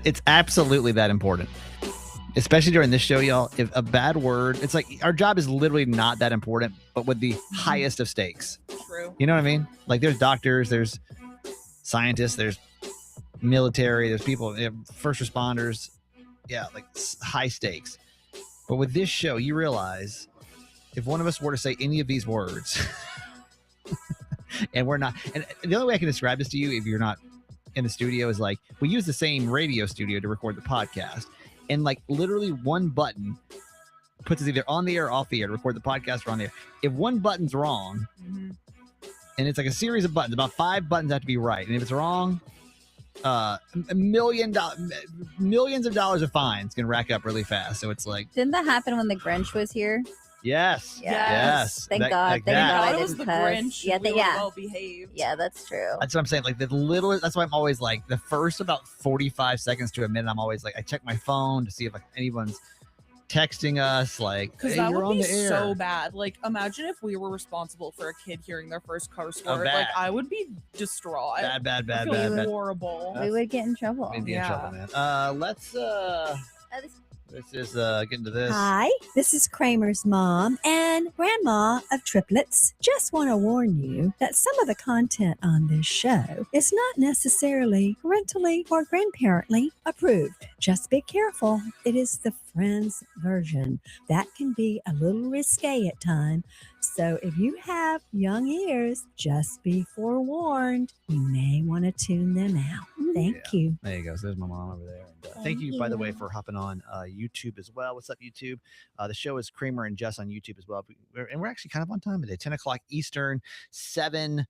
It's absolutely that important. Especially during this show, y'all. If a bad word, it's like our job is literally not that important, but with the highest of stakes. True. You know what I mean? Like there's doctors, there's scientists, there's military, there's people, first responders. Yeah, like high stakes. But with this show, you realize if one of us were to say any of these words, and we're not, and the only way I can describe this to you, if you're not in the studio, is like we use the same radio studio to record the podcast. And like literally one button puts us either on the air or off the air to record the podcast or on the air. If one button's wrong, and it's like a series of buttons, about 5 buttons have to be right. And if it's wrong, millions of dollars of fines can rack up really fast. So it's like, didn't that happen when the Grinch was here? Yes. Thank God. Thank God I it was didn't the Grinch. Yeah, Well behaved. Yeah, that's true. That's what I'm saying. Like the little. That's why I'm always like the first about 45 seconds to a minute. I'm always like I check my phone to see if like anyone's texting us. Like because that would be so bad. Like imagine if we were responsible for a kid hearing their first curse word. Like I would be distraught. Bad. Horrible. We would get in trouble. We'd be in trouble, man. Let's just get into this. Hi, this is Kramer's mom and grandma of triplets. Just want to warn you that some of the content on this show is not necessarily parentally or grandparently approved. Just be careful. It is the friends version. That can be a little risque at times. So if you have young ears, just be forewarned. You may want to tune them out. Thank you. There you go. So there's my mom over there. And, thank you, by the way, for hopping on YouTube as well. What's up, YouTube? The show is Kramer and Jess on YouTube as well. We're actually kind of on time today. 10 o'clock Eastern, 7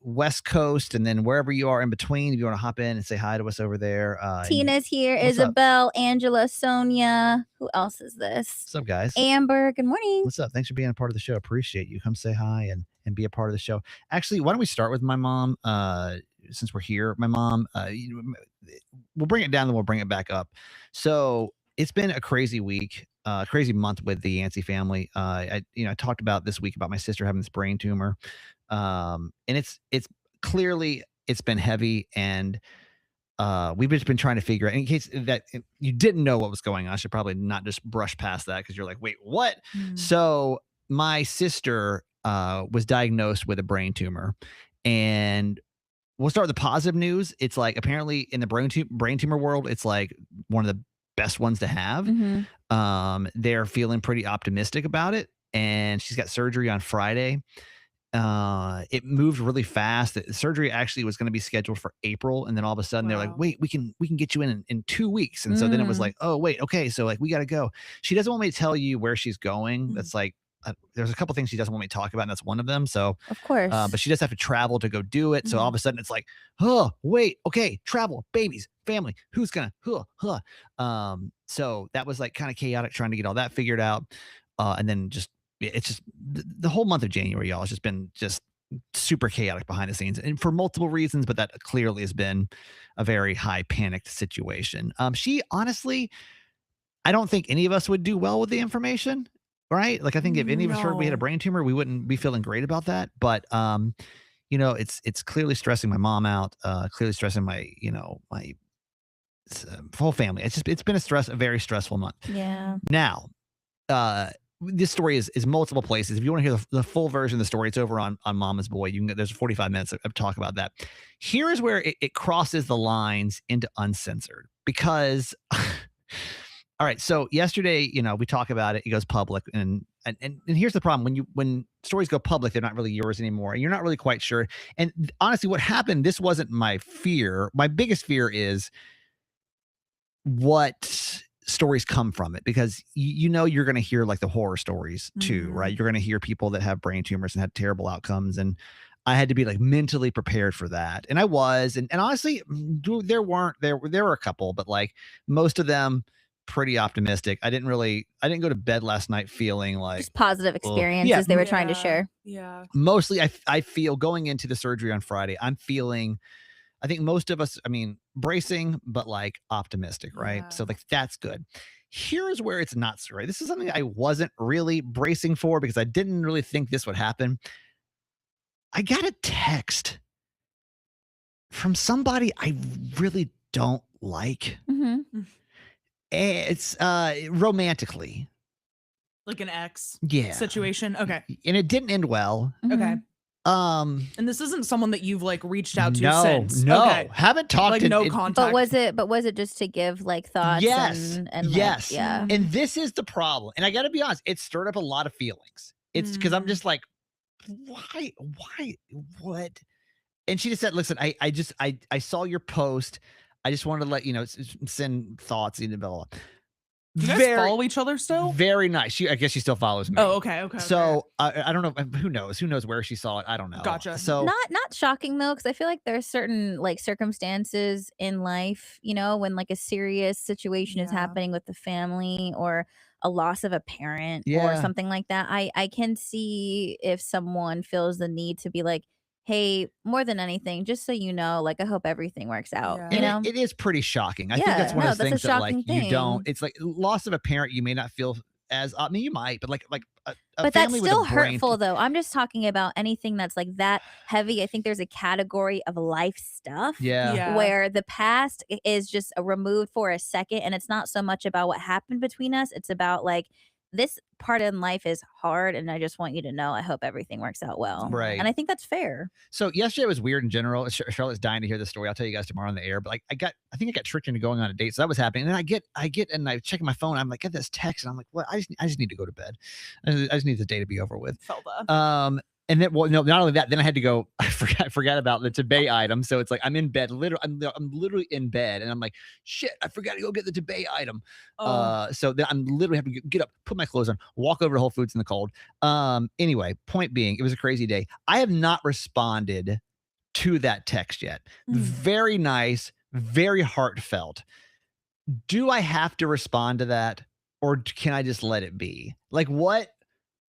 West Coast, and then wherever you are in between, if you want to hop in and say hi to us over there. Tina's here. Isabel, Angela, Sonia. Who else is this? What's up, guys? Amber. Good morning. What's up? Thanks for being a part of the show. Appreciate you. Come say hi and be a part of the show. Actually, why don't we start with my mom? Since we're here, my mom, we'll bring it down, then we'll bring it back up. So it's been a crazy week, crazy month with the Yancey family. I talked about this week about my sister having this brain tumor. And it's clearly it's been heavy, and we've just been trying to figure out, in case that you didn't know what was going on, I should probably not just brush past that because you're like, wait, what? So my sister was diagnosed with a brain tumor, and we'll start with the positive news. It's like apparently in the brain tumor world, it's like one of the best ones to have. They're feeling pretty optimistic about it, and she's got surgery on Friday. It moved really fast. The surgery actually was going to be scheduled for April, and then all of a sudden they're like, wait, we can get you in 2 weeks. And so then it was like, oh wait, okay, so like we got to go. She doesn't want me to tell you where she's going. That's like there's a couple things she doesn't want me to talk about, and that's one of them. So of course, but she does have to travel to go do it. So all of a sudden it's like, oh wait, okay, travel, babies, family, who's gonna so that was like kind of chaotic trying to get all that figured out, and then it's just the whole month of January, y'all, has just been super chaotic behind the scenes, and for multiple reasons, but that clearly has been a very high panicked situation. She honestly, I don't think any of us would do well with the information, right? Like I think if any of us heard we had a brain tumor, we wouldn't be feeling great about that. But it's clearly stressing my mom out, clearly stressing my whole family. It's been a very stressful month. Yeah. Now, this story is multiple places. If you want to hear the full version of the story, it's over on Mama's Boy. There's 45 minutes of talk about that. Here is where it crosses the lines into Uncensored, because all right, so yesterday, we talk about it, it goes public, and here's the problem. When stories go public, they're not really yours anymore, and you're not really quite sure. And honestly, what happened, this wasn't my fear. My biggest fear is what stories come from it, because you're going to hear like the horror stories too, right? You're going to hear people that have brain tumors and had terrible outcomes, and I had to be like mentally prepared for that, and I was, and honestly, there were a couple, but like most of them pretty optimistic. I didn't go to bed last night feeling like just positive experiences they were trying to share. Yeah, mostly I feel going into the surgery on Friday, I'm feeling, I think most of us, bracing, but like optimistic, right? Yeah. So like, that's good. Here's where it's not so right. This is something I wasn't really bracing for because I didn't really think this would happen. I got a text from somebody I really don't like. Mm-hmm. It's romantically. Like an ex situation. Okay. And it didn't end well. Okay. And this isn't someone that you've like reached out to no, since. No, okay. Haven't talked like no contact. But was it just to give like thoughts? Yes. And yes. Like, yeah. And this is the problem. And I got to be honest, it stirred up a lot of feelings. It's because I'm just like, why, what? And she just said, listen, I saw your post. I just wanted to let you know, send thoughts, blah, blah, blah. Do you guys follow each other still? Very nice. I guess she still follows me. Oh, okay. So I don't know. Who knows? Who knows where she saw it? I don't know. Gotcha. So not shocking though, because I feel like there's certain like circumstances in life, when like a serious situation is happening with the family or a loss of a parent or something like that. I can see if someone feels the need to be like, hey, more than anything, just so you know, like I hope everything works out. It is pretty shocking. I think that's one of those things that like you don't. It's like loss of a parent. You may not feel as. I mean, you might, but like a but family that's still with a brain hurtful though. I'm just talking about anything that's like that heavy. I think there's a category of life stuff where the past is just removed for a second, and it's not so much about what happened between us. It's about like, this part in life is hard, and I just want you to know I hope everything works out well. Right. And I think that's fair. So yesterday was weird in general. Charlotte's dying to hear the story. I'll tell you guys tomorrow on the air. But like I think I got tricked into going on a date. So that was happening. And then I get and I check my phone. I'm like, get this text, and I'm like, what? I just need to go to bed. I just need the day to be over with. Felt that. And then, well, no, not only that, then I had to go. I forgot about the Tebay item. So it's like I'm in bed. I'm literally in bed, and I'm like, shit, I forgot to go get the Tebay item. So then I'm literally having to get up, put my clothes on, walk over to Whole Foods in the cold. Anyway, point being, it was a crazy day. I have not responded to that text yet. Very nice, very heartfelt. Do I have to respond to that, or can I just let it be? Like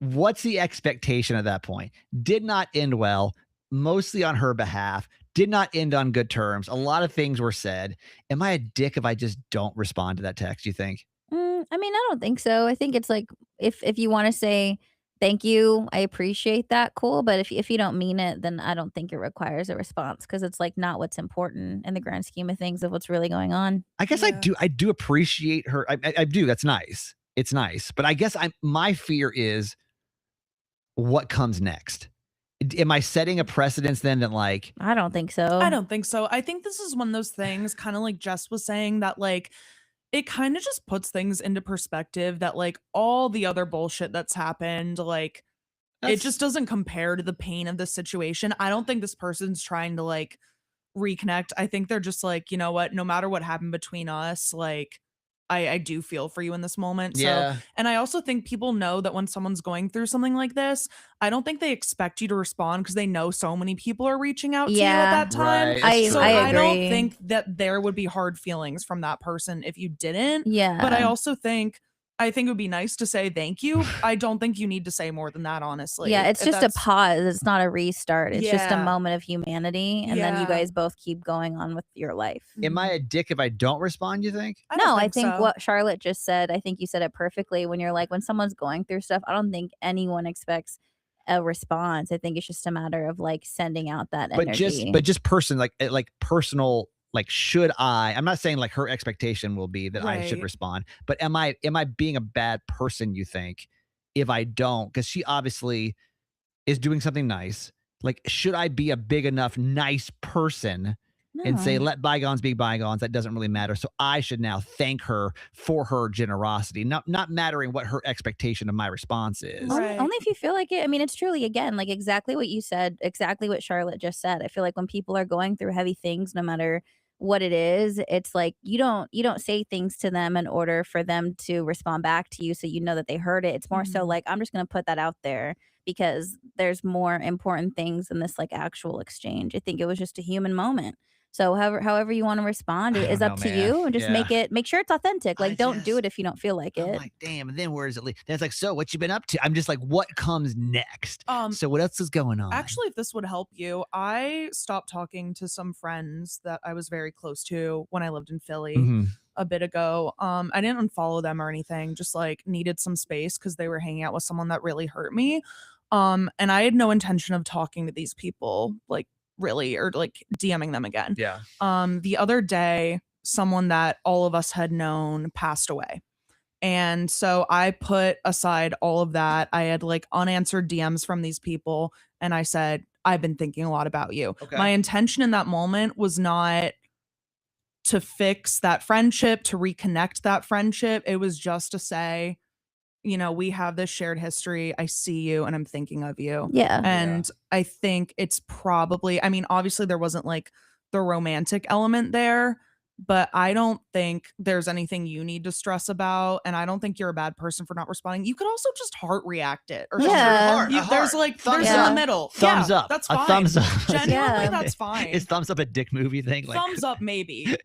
What's the expectation at that point? Did not end well, mostly on her behalf. Did not end on good terms. A lot of things were said. Am I a dick if I just don't respond to that text, you think? I mean, I don't think so. I think it's like, if you want to say thank you, I appreciate that, cool. But if you don't mean it, then I don't think it requires a response, because it's like not what's important in the grand scheme of things of what's really going on. I guess I do appreciate her. I do. That's nice. It's nice. But I guess my fear is, what comes next? Am I setting a precedence then that like, I don't think so. I don't think so. I think this is one of those things, kind of like Jess was saying, that like it kind of just puts things into perspective, that like all the other bullshit that's happened, like it just doesn't compare to the pain of the situation. I don't think this person's trying to like reconnect. I think they're just like, you know what, no matter what happened between us, like I do feel for you in this moment. So, and I also think people know that when someone's going through something like this, I don't think they expect you to respond, because they know so many people are reaching out to you at that time. Right. I don't think that there would be hard feelings from that person if you didn't. But I also think it would be nice to say thank you. I don't think you need to say more than that, honestly. Yeah, it's just a pause. It's not a restart. It's just a moment of humanity. And then you guys both keep going on with your life. Am I a dick if I don't respond, you think? I think what Charlotte just said, I think you said it perfectly. When you're like, when someone's going through stuff, I don't think anyone expects a response. I think it's just a matter of like sending out that energy. But just personal, like, should I'm not saying like her expectation will be that I should respond, but am I being a bad person, you think, if I don't? Because she obviously is doing something nice. Like, should I be a big enough nice person and say, let bygones be bygones? That doesn't really matter. So I should now thank her for her generosity, not mattering what her expectation of my response is. Only if you feel like it. I mean, it's truly, again, like exactly what you said, exactly what Charlotte just said. I feel like when people are going through heavy things, no matter what it is, it's like you don't say things to them in order for them to respond back to you, so you know that they heard it. It's more so like, I'm just going to put that out there because there's more important things than this like actual exchange. I think it was just a human moment. So however you want to respond is up to you, and just make sure it's authentic. Like, don't do it if you don't feel like it. I'm like, damn, and then where does it lead? Then it's like, so what you been up to? I'm just like, what comes next? So what else is going on? Actually, if this would help you, I stopped talking to some friends that I was very close to when I lived in Philly a bit ago. I didn't unfollow them or anything, just like needed some space because they were hanging out with someone that really hurt me. And I had no intention of talking to these people, like, really, or like DMing them again. Yeah. The other day, someone that all of us had known passed away. And so I put aside all of that. I had like unanswered DMs from these people. And I said, I've been thinking a lot about you. Okay. My intention in that moment was not to fix that friendship, to reconnect that friendship. It was just to say, you know, we have this shared history. I see you and I'm thinking of you. Yeah. And I think it's probably, I mean, obviously there wasn't like the romantic element there, but I don't think there's anything you need to stress about. And I don't think you're a bad person for not responding. You could also just heart react it or something. Yeah. There's like, Thumbs there's in up. the middle. Thumbs Yeah, up. That's A fine. thumbs up. Genuinely, Yeah. that's fine. Is thumbs up a dick movie thing? Like, Thumbs up, maybe.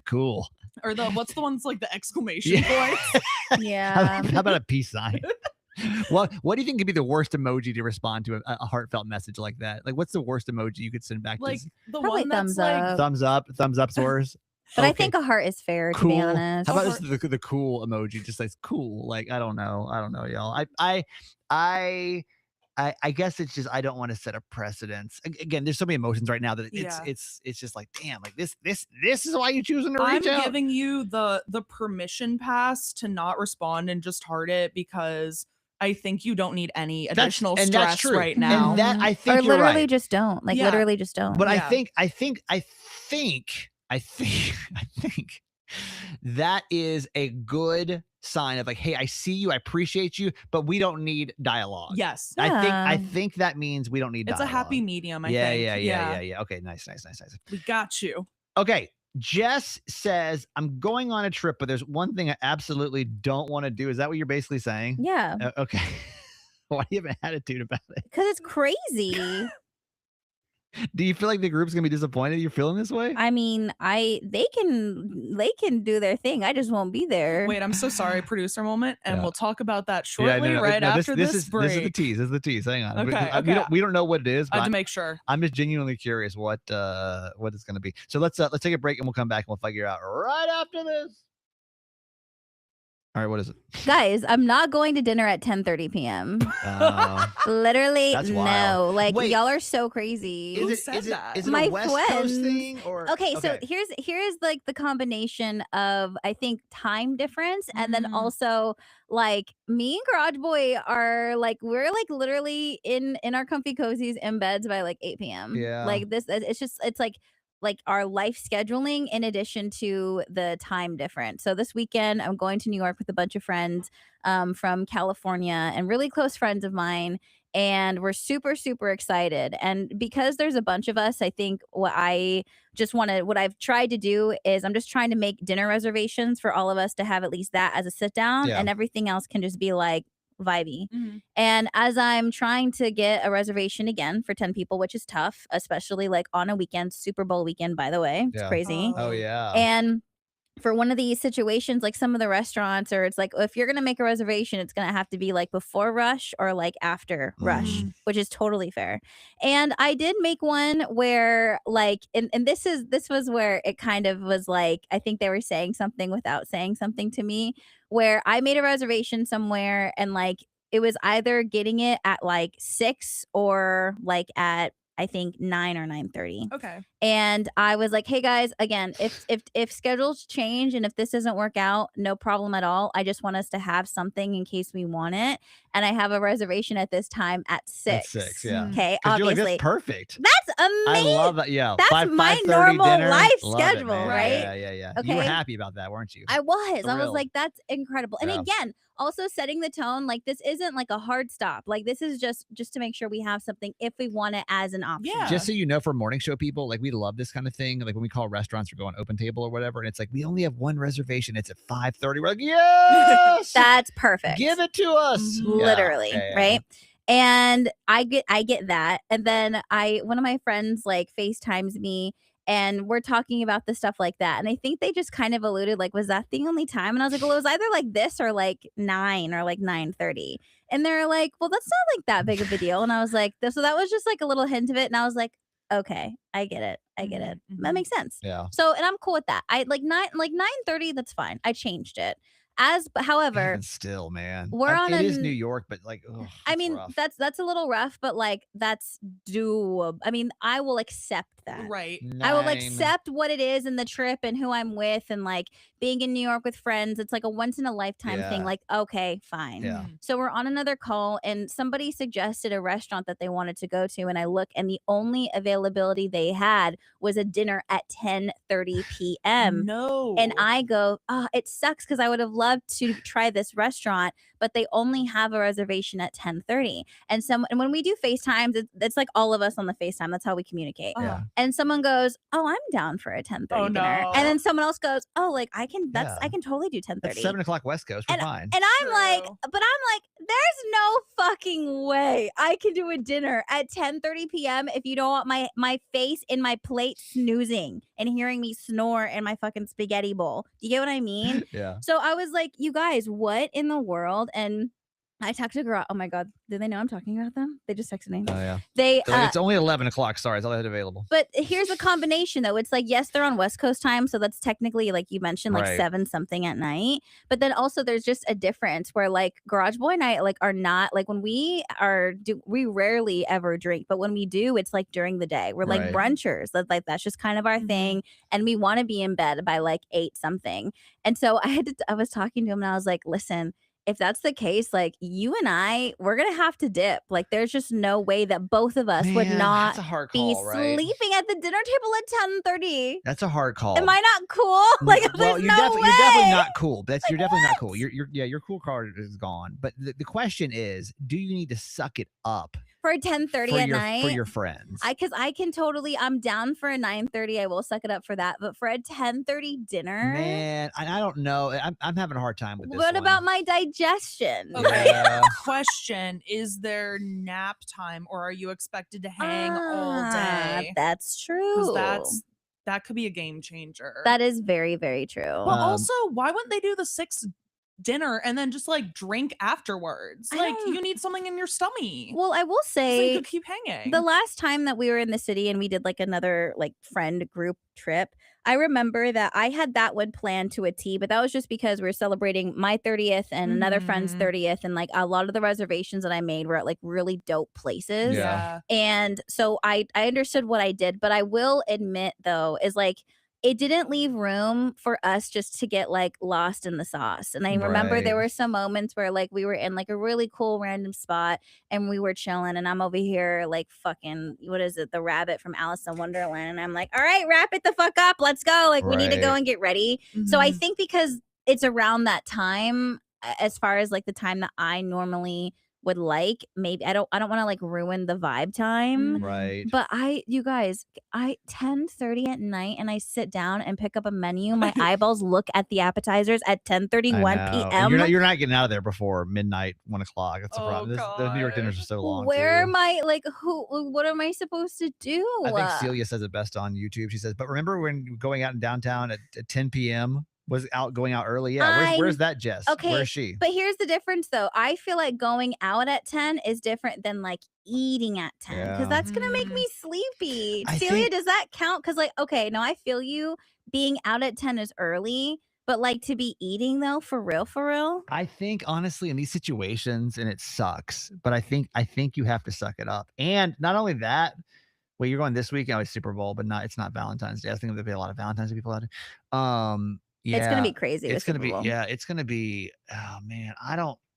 cool. Or what's the one's like the exclamation point? Yeah. How about a peace sign? What do you think could be the worst emoji to respond to a heartfelt message like that? Like, what's the worst emoji you could send back? Like to the Probably one that's thumbs like up. thumbs up, source. But I Okay. think a heart is fair, to Cool. be honest. How about just the cool emoji? Just like cool. Like, I don't know, y'all. I guess it's just I don't want to set a precedence. Again, there's so many emotions right now that it's just like, damn, like this is why you choosing to reach I'm out. giving you the permission pass to not respond and just heart it because I think you don't need any additional that's stress true. right now. And that I think Or you're literally right. just don't. Like Yeah. literally just don't. But Yeah. I think that is a good sign of like, hey, I see you, I appreciate you, but we don't need dialogue. Yes. I Yeah. think that means we don't need It's dialogue. a happy medium, I yeah, think. yeah. Okay, nice. We got you. Okay. Jess says, I'm going on a trip, but there's one thing I absolutely don't want to do. Is that what you're basically saying? Yeah. Okay. Why do you have an attitude about it? Because it's crazy. Do you feel like the group's gonna be disappointed you're feeling this way? I mean, they can do their thing. I just won't be there. Wait, I'm so sorry, producer moment, and Yeah. we'll talk about that shortly, no, right no, after this break. This is the tease. This is the tease. Hang on. Okay, We don't know what it is, I but had to make sure. I'm just genuinely curious what it's gonna be. So let's take a break and we'll come back and we'll figure out right after this. All right, what is it? Guys, I'm not going to dinner at 10:30 p.m. Literally, That's no. wild. Like Wait. y'all are so crazy. Who said that? Is it My a West Coast friends. thing or Okay, so here's like the combination of I think time difference and then Mhm. also like me and Garage Boy are like we're like literally in our comfy cozies in beds by like 8 p.m. Yeah. Like this it's like our life scheduling in addition to the time difference. So this weekend I'm going to New York with a bunch of friends from California and really close friends of mine. And we're super, super excited. And because there's a bunch of us, I think what I've tried to do is I'm just trying to make dinner reservations for all of us to have at least that as a sit down Yeah. and everything else can just be like vibey. Mhm. And as I'm trying to get a reservation again for 10 people, which is tough, especially like on a weekend, Super Bowl weekend, by the way, it's Yeah. crazy. Oh yeah. And for one of these situations, like some of the restaurants, or it's like if you're gonna make a reservation, it's gonna have to be like before rush or like after rush, which is totally fair. And I did make one where like, and this was where it kind of was like I think they were saying something without saying something to me, where I made a reservation somewhere and like it was either getting it at like 6 or like at I think 9 or 9:30. Okay. And I was like, hey guys, again, if schedules change and if this doesn't work out, no problem at all. I just want us to have something in case we want it. And I have a reservation at this time at 6. At 6, yeah. Okay, 'Cause you're like, obviously. that's perfect. That's I amazing. love that. Yeah. That's 5, my 5:30 normal dinner. life Love it, schedule, man. right? Yeah. You were Okay. happy about that, weren't you? I was Thrilled. like, that's incredible. And Yeah. again, also setting the tone, like this isn't like a hard stop. Like this is just to make sure we have something if we want it as an option. Yeah. Just so you know, for morning show people, like we love this kind of thing. Like when we call restaurants or go on open table or whatever, and it's like we only have one reservation. It's at 5:30. We're like, yes, That's perfect. give it to us. Yeah, Literally, yeah. right? And I get that. And then one of my friends like FaceTimes me and we're talking about the stuff like that. And I think they just kind of alluded like, was that the only time? And I was like, well, it was either like this or like 9 or like 9:30. And they're like, well, that's not like that big of a deal. And I was like, so that was just like a little hint of it. And I was like, okay, I get it. Mhm. That makes sense. Yeah. So, and I'm cool with that. I like 9:30. That's fine. I changed it. However, Even still, man. we're on It is an- New York, but like, I mean, rough. that's a little rough, but like that's doable. I mean, I will accept accept that. Right. I will accept what it is and the trip and who I'm with and like being in New York with friends. It's like a once in a lifetime thing. Like, okay, fine. Yeah. So we're on another call and somebody suggested a restaurant that they wanted to go to. And I look and the only availability they had was a dinner at 10:30 p.m. No. And I go, oh, it sucks because I would have loved to try this restaurant, but they only have a reservation at 10:30. And when we do FaceTimes, it's like all of us on the FaceTime. That's how we communicate. Yeah. And someone goes, oh, I'm down for a 10:30 dinner. no. And then someone else goes, oh, like I can Yeah. I can totally do 10:30. It's 7 o'clock West Coast. We're fine. And I'm like, True. but I'm like, there's no fucking way I can do a dinner at 10:30 p.m. if you don't want my face in my plate snoozing and hearing me snore in my fucking spaghetti bowl. Do you get what I mean? Yeah. So I was like, you guys, what in the world? And I talked to a girl. Oh my God. Did they know I'm talking about them? They just texted me. Oh, yeah. They It's only 11 o'clock. Sorry. It's all I had available. But here's a combination though. It's like, yes, they're on West Coast time. So that's technically, like you mentioned, like Right. 7 something at night. But then also there's just a difference where like Garage Boy and I like are not like when we rarely ever drink. But when we do, it's like during the day. We're like Right. brunchers. That's just kind of our thing. And we want to be in bed by like 8 something. And so I was talking to him and I was like, listen, if that's the case, like you and we're going to have to dip. Like there's just no way that both of us would Man, not that's a hard be call, right? sleeping at the dinner table at 10:30. That's a hard call. Am I not cool? Like well, there's you're, no way. you're definitely not cool. You're Like, definitely not what? cool. Your cool card is gone. But the question is, do you need to suck it up For 10:30 at night. for your friends? I'm down for a 9:30. I will suck it up for that. But for a 10:30 dinner, Man, I don't know. I'm having a hard time with this. what one. about my digestion? Okay. Yeah. Question: is there nap time, or are you expected to hang all day? That's true. Because that could be a game changer. That is very, very true. But also, why wouldn't they do the 6 dinner and then just like drink afterwards? Like you need something in your stomach. Well, I will so you say could keep hanging. the last time that we were in the city and we did like another like friend group trip, I remember that I had that one planned to a T, but that was just because we were celebrating my 30th and another friend's 30th. And like a lot of the reservations that I made were at like really dope places. Yeah. And so I understood what I did, but I will admit though, is like, it didn't leave room for us just to get like lost in the sauce. And I remember there Right. were some moments where like we were in like a really cool random spot and we were chilling and I'm over here like fucking, what is it? The rabbit from Alice in Wonderland. And I'm like, all right, wrap it the fuck up. Let's go. Like we need to go Right. and get ready. So I Mhm. think because it's around that time, as far as like the time that I normally would like, maybe I don't want to like ruin the vibe time. Right. But you guys, 10:30 at night and I sit down and pick up a menu. My eyeballs look at the appetizers at 10:31 I know. And p.m. you're not getting out of there before midnight, 1 o'clock. That's the Oh, problem. Those New York dinners are so long. Where too. am I? Like, what am I supposed to do? I think Celia says it best on YouTube. She says, "But remember when going out in downtown at 10 p.m. was going out early? Yeah. Where's that Jess? Okay, Where is she? But here's the difference, though. I feel like going out at 10 is different than like eating at 10 because Yeah. that's gonna make me sleepy. I Celia, think- does that count? Because like, okay, no, I feel you. Being out at 10 is early, but like to be eating though, for real. I think honestly in these situations, and it sucks, but I think you have to suck it up. And not only that, well, you're going this weekend with Super Bowl, but it's not Valentine's Day. I think there'll be a lot of Valentine's Day people out there. Yeah, It's gonna be crazy. it's gonna be it's gonna be. Oh man,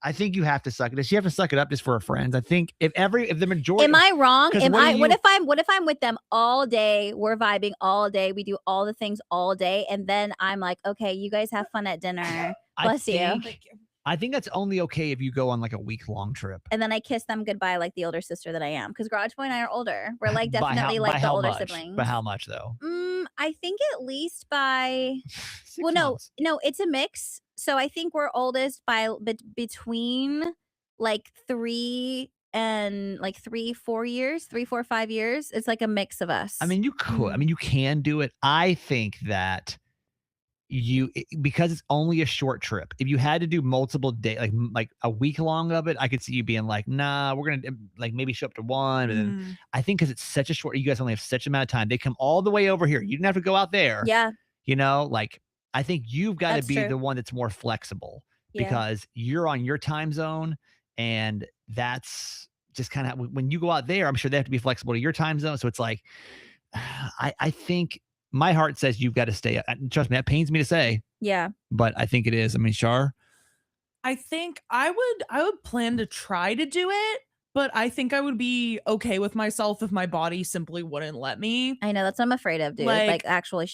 I think you have to suck it. Does she have to suck it up just for her friends? I think if the majority. Am I wrong? 'Cause What if I'm with them all day? We're vibing all day. We do all the things all day, and then I'm like, okay, you guys have fun at dinner. Bless you. Thank you. I think that's only okay if you go on like a week-long trip. And then I kiss them goodbye like the older sister that I am. Because Garage Boy and I are older. We're like By definitely like the how older much? siblings. But how much though? I think at least by 6 no, months. it's a mix. So I think we're oldest by between like 3 and like 4 years, 3, 4, 5 years. It's like a mix of us. I mean, you could. I mean, you can do it. I think that because it's only a short trip. If you had to do multiple days, like a week long of it, I could see you being like, nah, we're gonna like maybe show up to one. And then I think because it's such a short, you guys only have such amount of time. They come all the way over here. You didn't have to go out there. Yeah. You know, like I think you've got to That's be true. the one that's more flexible Yeah. because you're on your time zone, and that's just kind of when you go out there. I'm sure they have to be flexible to your time zone. So it's like, I think my heart says you've got to stay. Trust me, that pains me to say, Yeah. but I think it is. I mean, Shar. I think I would plan to try to do it, but I think I would be okay with myself if my body simply wouldn't let me. I know that's what I'm afraid of, dude. Like- Like actually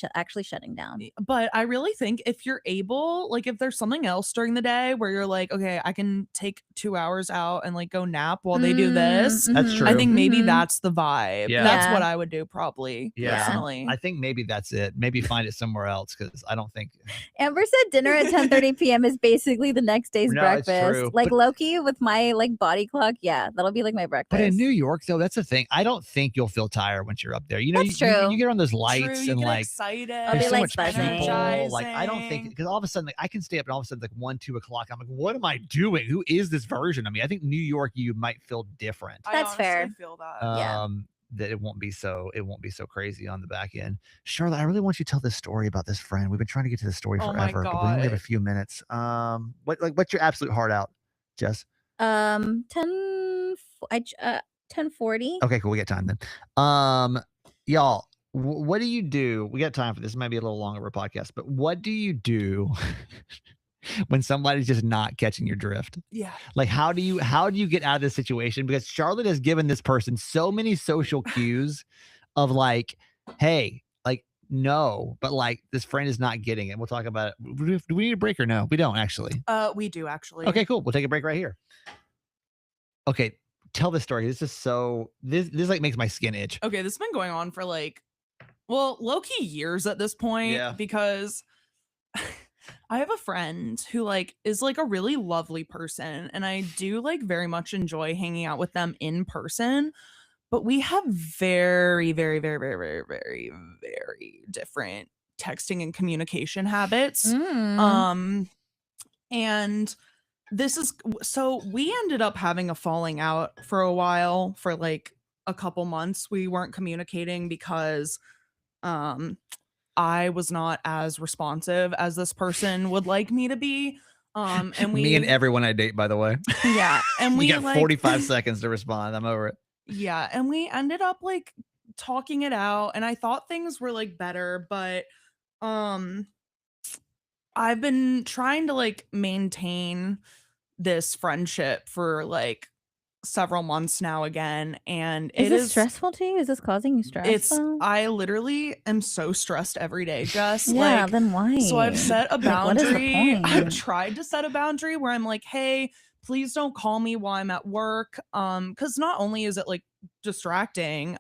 shutting down. But I really think if you're able, like if there's something else during the day where you're like, okay, I can take 2 hours out and like go nap while they do this. That's true. I think maybe Mhm. that's the vibe. Yeah. That's Yeah. what I would do probably. Yeah. Personally. I think maybe that's it. Maybe find it somewhere else because I don't think. Amber said dinner at 10:30 p.m. is basically the next day's No, it's breakfast. true, Like but- Loki with my like body clock. Yeah, that'll be like my breakfast. But in New York, though, that's the thing. I don't think you'll feel tired once you're up there. You know, That's you true. get on those True, lights you and get like excited. I'll be, there's so like, much buzzing. people. Like I don't think energizing. because all of a sudden like I can stay up and all of a sudden like 1, 2 o'clock. I'm like, what am I doing? Who is this version of me? I think New York, you might feel different. I That's honestly fair. feel that. Yeah. That it won't be so crazy on the back end. Charlotte, I really want you to tell this story about this friend. We've been trying to get to this story Oh my forever, but we only have a God. few minutes. What's your absolute heart out, Jess? 10:40. Okay, cool. We got time then. Y'all, what do you do? We got time for this. It might be a little long of a podcast, but what do you do when somebody's just not catching your drift? Yeah. Like, how do you get out of this situation? Because Charlotte has given this person so many social cues of like, hey, like, no, but like this friend is not getting it. We'll talk about it. Do we need a break or no? We don't actually. We do actually. Okay, cool. We'll take a break right here. Okay, tell this story. This is so this like makes my skin itch. Okay, this has been going on for like, well, low-key years at this point. Yeah. Because I have a friend who like is like a really lovely person, and I do like very much enjoy hanging out with them in person. But we have very, very, very, very, very, very, very different texting and communication habits. Mm. And this is so we ended up having a falling out for a while, for like a couple months. We weren't communicating because I was not as responsive as this person would like me to be. And we Me and everyone I date, by the way. yeah, and we You got like 45 seconds to respond. I'm over it. yeah, and we ended up like talking it out, and I thought things were like better, but I've been trying to like maintain this friendship for like several months now again, and Is it this is stressful to you? Is this causing you stress? it's though? I literally am so stressed every day, Jess. Yeah, like, then why? so I've set a Like, what is the boundary. I've point? tried to set a boundary where I'm like, hey, please don't call me while I'm at work. Because not only is it like distracting,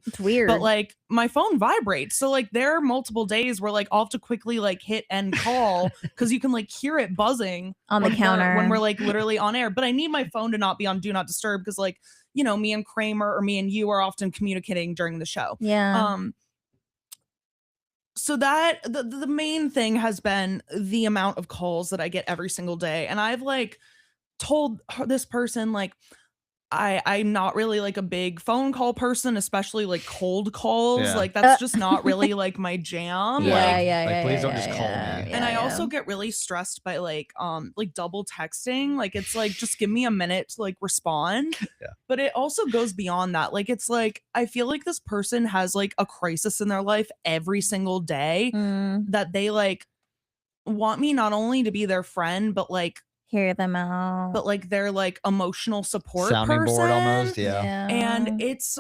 It's weird. but like my phone vibrates. So like there are multiple days where like I'll have to quickly like hit end call because you can like hear it buzzing on the when counter. when we're like literally on air. But I need my phone to not be on do not disturb because like, you know, me and Kramer or me and you are often communicating during the show. Yeah. So that the main thing has been the amount of calls that I get every single day. And I've like told this person like I'm not really like a big phone call person, especially like cold calls. Yeah. Like that's just not really like my jam. Yeah, Like, yeah, like, yeah. please yeah, don't just call yeah, me. and I yeah, also yeah. get really stressed by like double texting. Like it's like just give me a minute to like respond. Yeah. But it also goes beyond that. Like it's like I feel like this person has like a crisis in their life every single day Mm, that they like want me not only to be their friend, but like hear them out. their like emotional support Sounding person. board almost. Yeah. And it's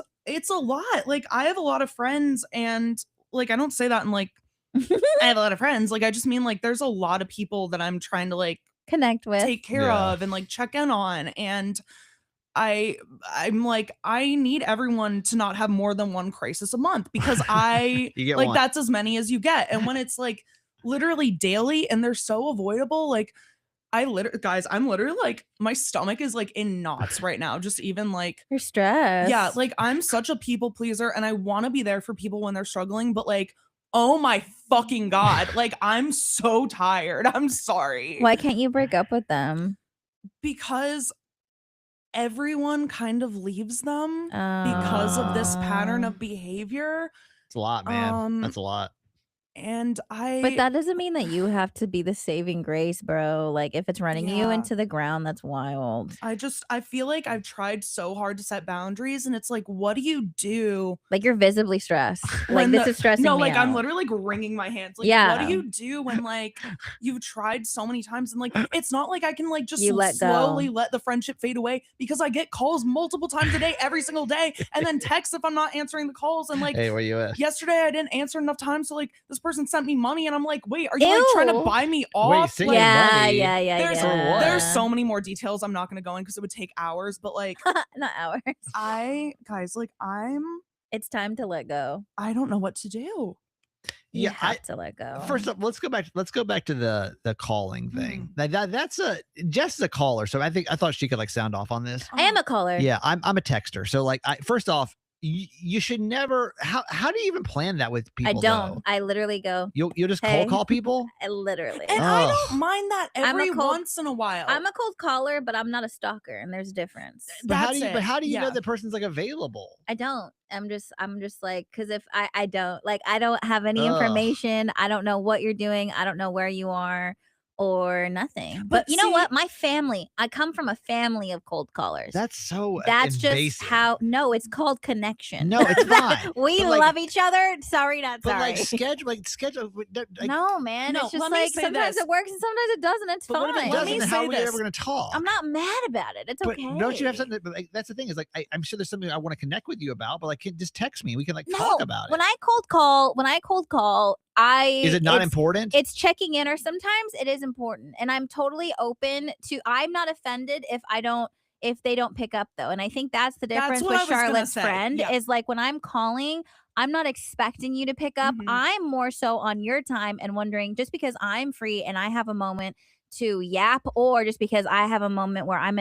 a lot. Like I have a lot of friends, and like I don't say that in like I have a lot of friends. Like I just mean like there's a lot of people that I'm trying to like Connect with. take care Yeah. of and like check in on. And I'm like, I need everyone to not have more than one crisis a month because I You get like one. that's as many as you get. And when it's like literally daily and they're so avoidable, like guys, I'm literally like my stomach is like in knots right now. Just even like You're stressed. yeah, like I'm such a people pleaser and I want to be there for people when they're struggling, but like, oh my fucking God, like I'm so tired. I'm sorry. Why can't you break up with them? Because everyone kind of leaves them because of this pattern Oh. of behavior. It's a lot, man. Um, That's a lot. And But that doesn't mean that you have to be the saving grace, bro. Like, if it's running you into the ground, that's wild. I feel like I've tried so hard to set boundaries, and it's like, what do you do? Like, you're visibly stressed. Like, When this is stressing me No, like, out. I'm literally like wringing my hands. Like, what do you do when like you've tried so many times, and like it's not like I can like just slowly let the friendship fade away, because I get calls multiple times a day, every single day, and then text if I'm not answering the calls. And like, hey, where you at? Yesterday I didn't answer enough times, so like this person sent me money, and I'm like, wait, are you like trying to buy me off? Wait, like, yeah. There's so many more details I'm not gonna go in because it would take hours, but like not hours. It's time to let go. I don't know what to do. You have to let go. First up, let's go back to the calling thing. That's Jess is a caller, so I thought she could like sound off on this. I am a caller. Yeah, I'm a texter. So like, first off, you should never. How do you even plan that with people? I don't. Though? I literally go. You'll just cold call people. I literally. And I don't mind that every once in a while. I'm a cold caller, but I'm not a stalker, and there's a difference. But how do you know the person's like available? I don't. I'm just like, because if I don't have any information. I don't know what you're doing. I don't know where you are or nothing. But you know what? My family, I come from a family of cold callers. That's that's invasive. just how. No, it's called connection. No, it's fine. We love each other. Sorry, not but sorry. Like schedule. No, man. No, it's just like sometimes it works and sometimes it doesn't. It's fine. What if it doesn't, then how are we ever going to talk? I'm not mad about it. It's okay. Don't you have something? That's the thing is like I'm sure there's something I want to connect with you about, but like just text me. We can like talk about it. When I cold call, is it not important? It's checking in, or sometimes it is important, and I'm totally open to. I'm not offended if they don't pick up though, and I think that's the difference with Charlotte's friend is like when I'm calling, I'm not expecting you to pick up. I'm more so on your time and wondering, just because I'm free and I have a moment to yap, or just because I have a moment where I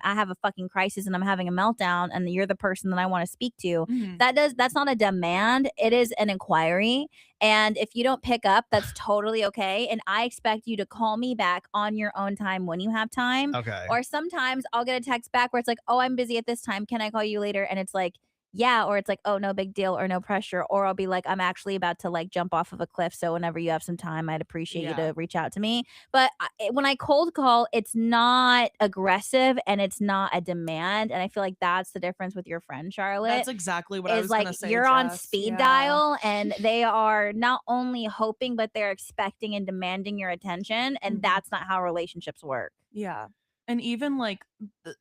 have a fucking crisis and I'm having a meltdown and you're the person that I want to speak to. That's not a demand. It is an inquiry. And if you don't pick up, that's totally okay. And I expect you to call me back on your own time when you have time. Okay. Or sometimes I'll get a text back where it's like, oh, I'm busy at this time. Can I call you later? And it's like, yeah, or it's like, oh, no big deal, or no pressure. Or I'll be like, I'm actually about to like jump off of a cliff. So whenever you have some time, I'd appreciate you to reach out to me. But when I cold call, it's not aggressive and it's not a demand. And I feel like that's the difference with your friend, Charlotte. That's exactly what I was going to say. You're on speed dial, and they are not only hoping, but they're expecting and demanding your attention. And that's not how relationships work. Yeah. And even like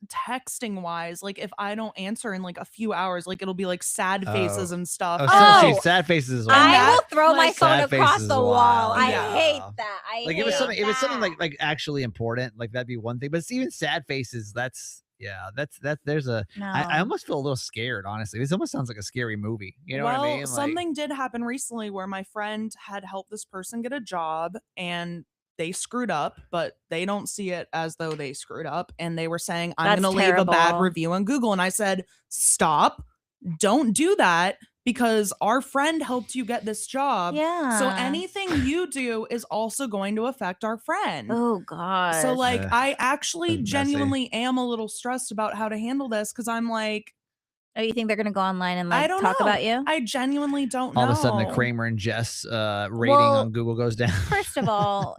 texting wise, like if I don't answer in like a few hours, like it'll be like sad faces and stuff. Sad faces as well. I will throw my phone across the wall. I hate that. Like if it's something like actually important, like that'd be one thing. But it's even sad faces. There's a. No. I almost feel a little scared, honestly. This almost sounds like a scary movie. You know what I mean? Like, something did happen recently where my friend had helped this person get a job, and they screwed up, but they don't see it as though they screwed up. And they were saying, I'm going to leave a bad review on Google. And I said, stop, don't do that, because our friend helped you get this job. Yeah. So anything you do is also going to affect our friend. Oh, God. So like, I actually genuinely am a little stressed about how to handle this, because I'm like, oh, you think they're going to go online and like talk about you? I genuinely don't know. All of a sudden, the Kramer and Jess rating on Google goes down. First of all,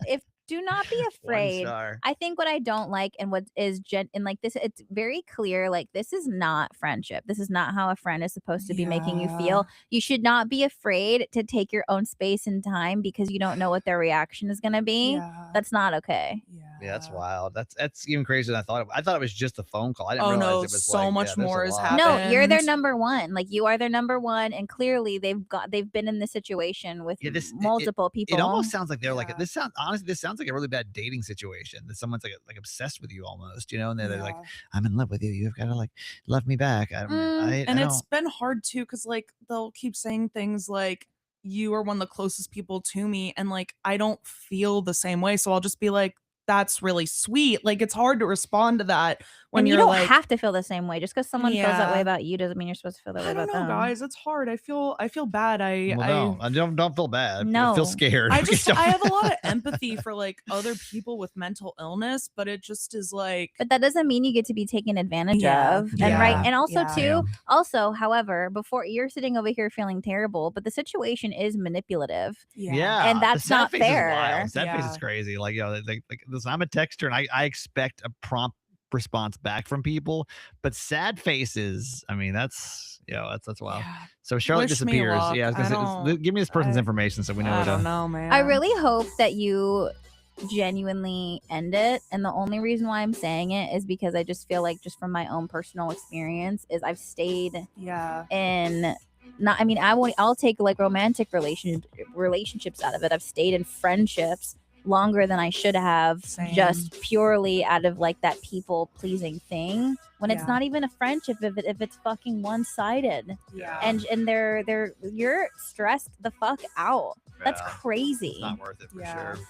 do not be afraid. I think what I don't like, and what is and like this, it's very clear, like this is not friendship. This is not how a friend is supposed to be making you feel. You should not be afraid to take your own space and time, because you don't know what their reaction is going to be. That's not okay. Yeah, that's wild. That's even crazier than I thought. I thought it was just a phone call. I didn't realize it was so much more has happened. No, you're their number one. Like you are their number one, and clearly they've been in this situation with multiple people. It almost sounds like they're like this sounds like a really bad dating situation. That someone's like obsessed with you almost, you know, and they're like, I'm in love with you. You've got to like love me back. It's been hard too, because like they'll keep saying things like, you are one of the closest people to me, and like I don't feel the same way. So I'll just be like, that's really sweet. Like, it's hard to respond to that when And you you're don't like, have to feel the same way. Just because someone feels that way Yeah. about you doesn't mean you're supposed to feel that way I about don't know, them. guys. It's hard. I feel bad. Well, no, don't feel bad. No. Feel scared. I have a lot of empathy for like other people with mental illness, but it just is like. But that doesn't mean you get to be taken advantage Yeah. of. And Yeah. and also Yeah. too, also, however, before you're sitting over here feeling terrible, but the situation is manipulative. Yeah, And the that's sad not face is fair. wild. Sad face Yeah. is crazy. Like, like listen, I'm a texter, and I expect a prompt response back from people, but sad faces, I mean, that's wild. Yeah. So Charlotte Wish me disappears. luck. Yeah, I was I gonna say, don't- give me this person's I- information so we know I what don't to. know, man. I really hope that you genuinely end it. And the only reason why I'm saying it is because I just feel like, just from my own personal experience, is I've stayed Yeah. in I'll take like romantic relationships out of it. I've stayed in friendships longer than I should have, Same. just purely out of like that people pleasing thing, when it's Yeah. not even a friendship if it's fucking one-sided. Yeah. And you're stressed the fuck out. That's Yeah, crazy. it's not worth it for Yeah. sure.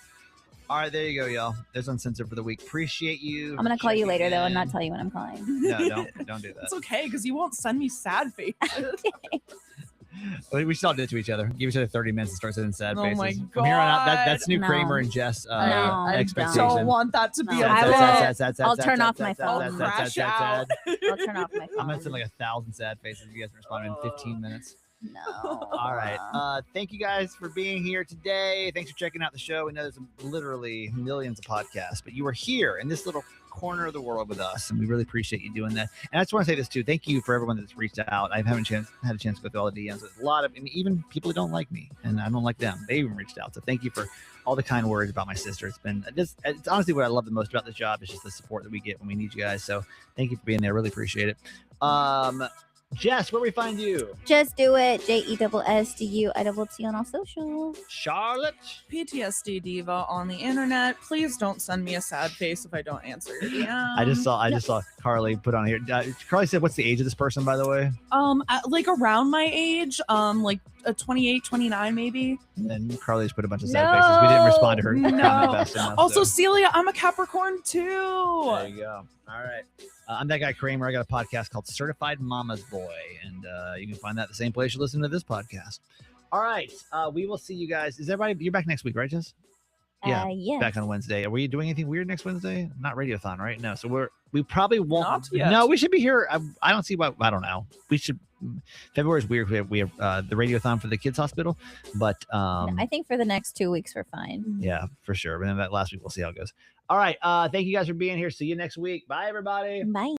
All right, there you go, y'all. There's Uncensored for the week. Appreciate you. I'm gonna call you checking later though and not in. tell you when I'm calling. No, don't do that. It's okay because you won't send me sad faces. We should all do it to each other. Give each other 30 minutes and start sending sad Oh faces. my From here on out, God. that's new No. Kramer and Jess No, I expectation. Don't want that to be No, a I thing. will- I'll turn off my phone. I'll crash out. I'll turn off my phone. I'm gonna send like 1,000 sad faces if you guys respond in 15 minutes. No. All right. Thank you guys for being here today. Thanks for checking out the show. We know there's literally millions of podcasts, but you are here in this little corner of the world with us, and we really appreciate you doing that. And I just want to say this too. Thank you for everyone that's reached out. I haven't had a chance to go through all the DMs. There's a lot of, and even people who don't like me, and I don't like them. They even reached out. So thank you for all the kind words about my sister. It's honestly what I love the most about this job is just the support that we get when we need you guys. So thank you for being there. Really appreciate it. Jess, where we find you? Just do it. JESSDUITT on all socials. Charlotte. PTSD diva on the internet. Please don't send me a sad face if I don't answer your DM. I just saw Carly put on here. Carly said, "What's the age of this person, by the way?" Like around my age, like a 28, 29 maybe. And then Carly just put a bunch of sad faces. We didn't respond to her comment No. fast enough. Also, so. Celia, I'm a Capricorn too. There you go. All right. I'm that guy Kramer. I got a podcast called Certified Mama's Boy, and you can find that the same place you listen to this podcast. All right. We will see you guys. Is everybody? You're back next week, right, Jess? Yeah. Yes. Back on Wednesday. Are we doing anything weird next Wednesday? Not Radiothon, right? No. So we probably won't. Not yet. No, we should be here. I don't see why. I don't know. We should. February is weird. We have the Radiothon for the kids hospital, but I think for the next 2 weeks we're fine. yeah, for sure. But then that last week we'll see how it goes. All right. Thank you guys for being here. See you next week. Bye, everybody. Bye.